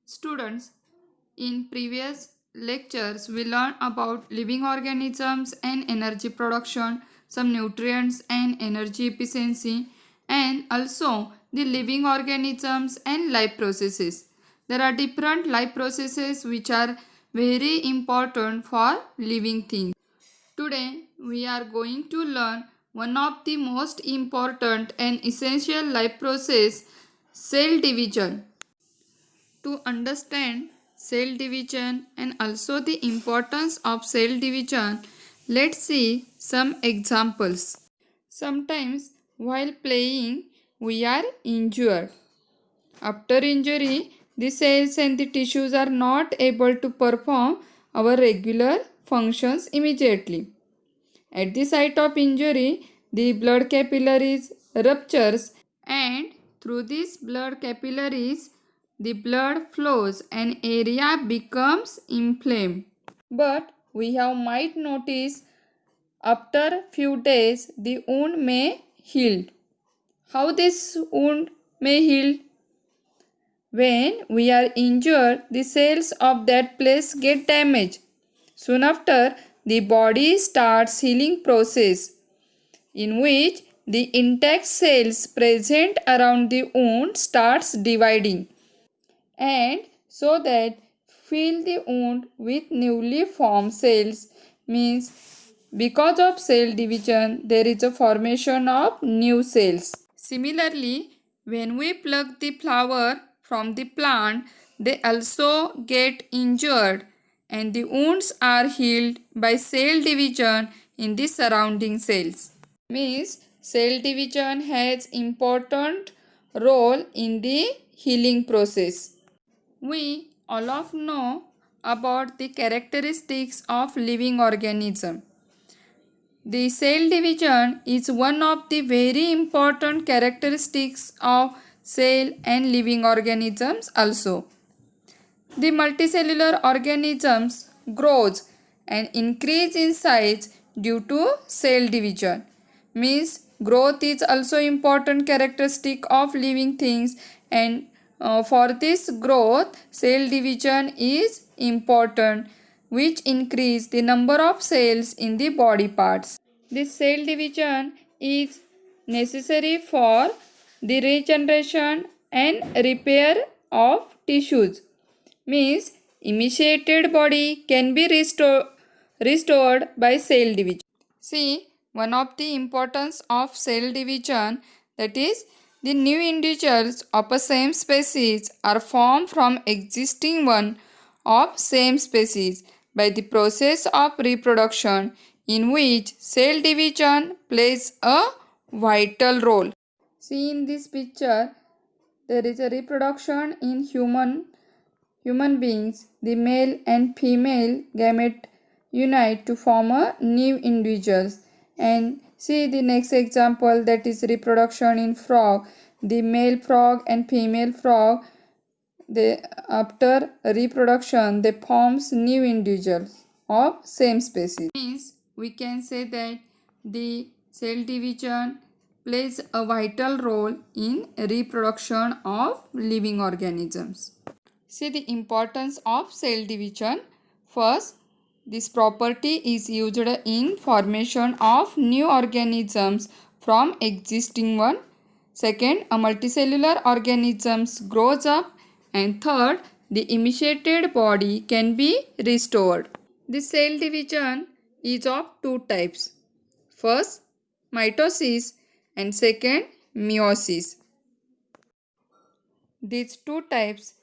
Students, in previous lectures, we learned about living organisms and energy production, some nutrients and energy efficiency, and also the living organisms and life processes. There are different life processes which are very important for living things. Today, we are going to learn one of the most important and essential life process, cell division. To understand cell division and also the importance of cell division, let's see some examples. Sometimes while playing, we are injured. After injury, the cells and the tissues are not able to perform our regular functions immediately. At the site of injury, the blood capillaries ruptures and through these blood capillaries, the blood flows and area becomes inflamed. But we have might notice after few days the wound may heal. How this wound may heal? When we are injured, the cells of that place get damaged. Soon after, the body starts healing process in which the intact cells present around the wound starts dividing and so that fill the wound with newly formed cells means because of cell division there is a formation of new cells. Similarly, when we pluck the flower from the plant, they also get injured and the wounds are healed by cell division in the surrounding cells. Means cell division has important role in the healing process. We all of know about the characteristics of living organism. The cell division is one of the very important characteristics of cell and living organisms also. The multicellular organisms grows and increase in size due to cell division. Means growth is also important characteristic of living things and for this growth cell division is important which increase the number of cells in the body parts. This cell division is necessary for the regeneration and repair of tissues. Means emaciated body can be restored by cell division. See, one of the importance of cell division, that is the new individuals of a same species are formed from existing one of same species by the process of reproduction in which cell division plays a vital role. See in this picture, there is a reproduction in human beings. The male and female gamete unite to form a new individuals. And see the next example, that is reproduction in frog. The male frog and female frog, they after reproduction they forms new individuals of same species. Means we can say that the cell division plays a vital role in reproduction of living organisms. See the importance of cell division. First, this property is used in formation of new organisms from existing one. Second, a multicellular organisms grows up. And third, the emaciated body can be restored. The cell division is of two types. First, mitosis and second, meiosis. These two types,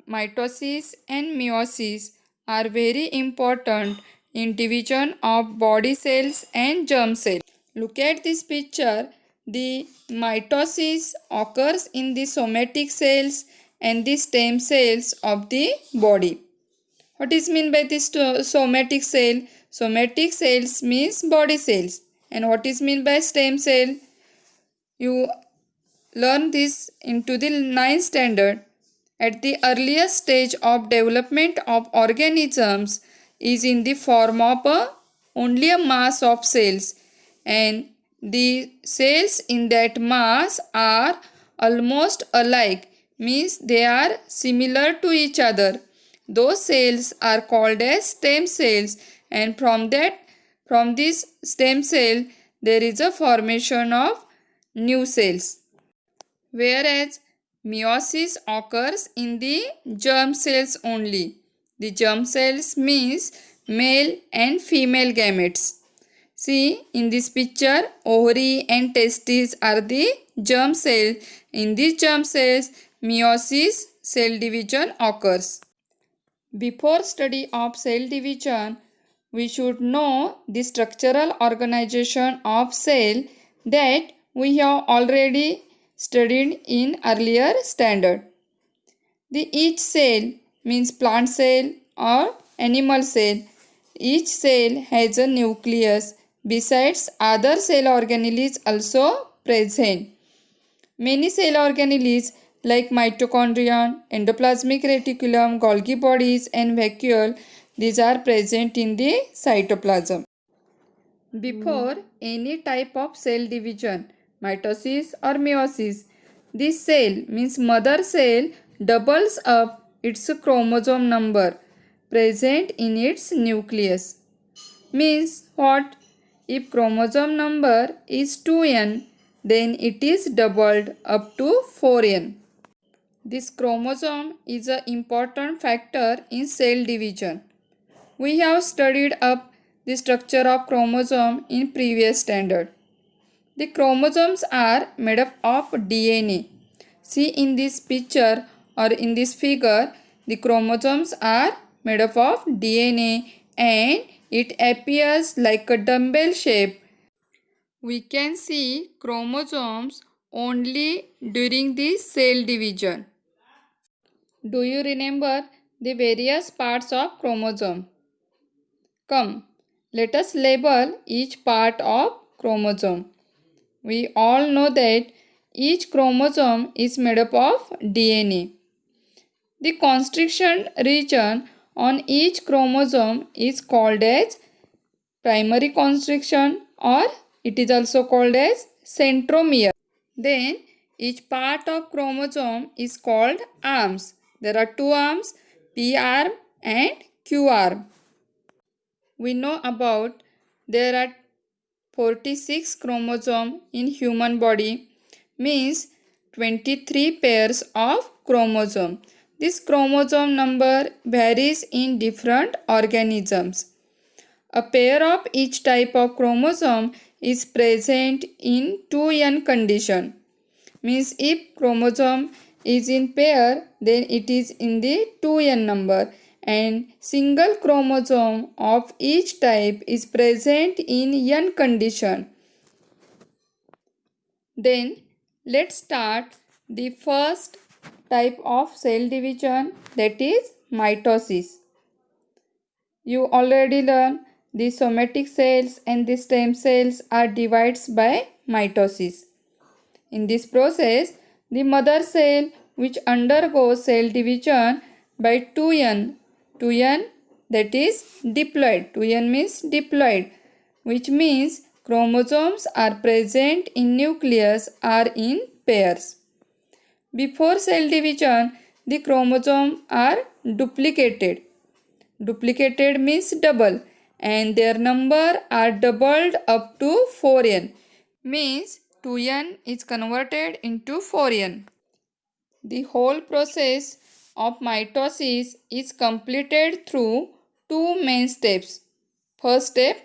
mitosis and meiosis, are very important in division of body cells and germ cells. Look at this picture. The mitosis occurs in the somatic cells and the stem cells of the body. What is meant by this somatic cell? Somatic cells means body cells. And what is meant by stem cell? You learn this into the 9th standard. At the earliest stage of development of organisms is in the form of only a mass of cells, and the cells in that mass are almost alike means they are similar to each other. Those cells are called as stem cells, and from this stem cell there is a formation of new cells. Whereas meiosis occurs in the germ cells only. The germ cells means male and female gametes. See, in this picture, ovary and testes are the germ cells. In these germ cells, meiosis cell division occurs. Before study of cell division, we should know the structural organization of cell that we have already studied in earlier standard. The each cell means plant cell or animal cell. Each cell has a nucleus. Besides, other cell organelles also present. Many cell organelles like mitochondria, endoplasmic reticulum, Golgi bodies and vacuole, these are present in the cytoplasm. Before any type of cell division, mitosis or meiosis, this cell means mother cell doubles up its chromosome number present in its nucleus. Means what? If chromosome number is 2n, then it is doubled up to 4n. This chromosome is an important factor in cell division. We have studied up the structure of chromosome in previous standard. The chromosomes are made up of DNA. See in this picture or in this figure, the chromosomes are made up of DNA and it appears like a dumbbell shape. We can see chromosomes only during the cell division. Do you remember the various parts of chromosome? Come, let us label each part of chromosome. We all know that each chromosome is made up of DNA. The constriction region on each chromosome is called as primary constriction, or it is also called as centromere. Then each part of chromosome is called arms. There are two arms, P arm and Q arm. We know about there are 46 chromosomes in human body, means 23 pairs of chromosome. This chromosome number varies in different organisms. A pair of each type of chromosome is present in 2n condition. Means if chromosome is in pair, then it is in the 2n number, and single chromosome of each type is present in n condition. Then let's start the first type of cell division, that is mitosis. You already learned the somatic cells and the stem cells are divided by mitosis. In this process, the mother cell which undergoes cell division by 2n that is diploid. 2n means diploid, which means chromosomes are present in nucleus are in pairs. Before cell division, the chromosomes are duplicated. Duplicated means double, and their number are doubled up to 4n. Means 2n is converted into 4n. The whole process of mitosis is completed through two main steps. First step,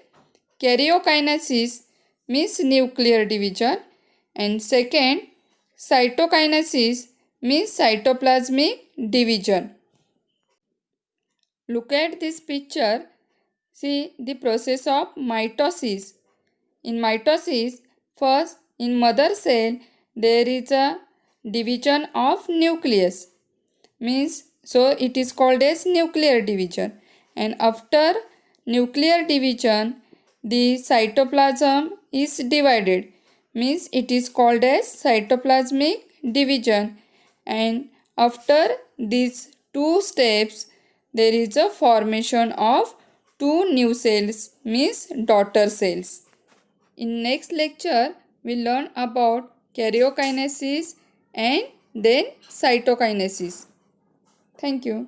karyokinesis means nuclear division, and second, cytokinesis means cytoplasmic division. Look at this picture. See the process of mitosis. In mitosis, first in mother cell there is a division of nucleus. Means so it is called as nuclear division, and after nuclear division the cytoplasm is divided, means it is called as cytoplasmic division, and after these two steps there is a formation of two new cells, means daughter cells. In next lecture we learn about karyokinesis and then cytokinesis. Thank you.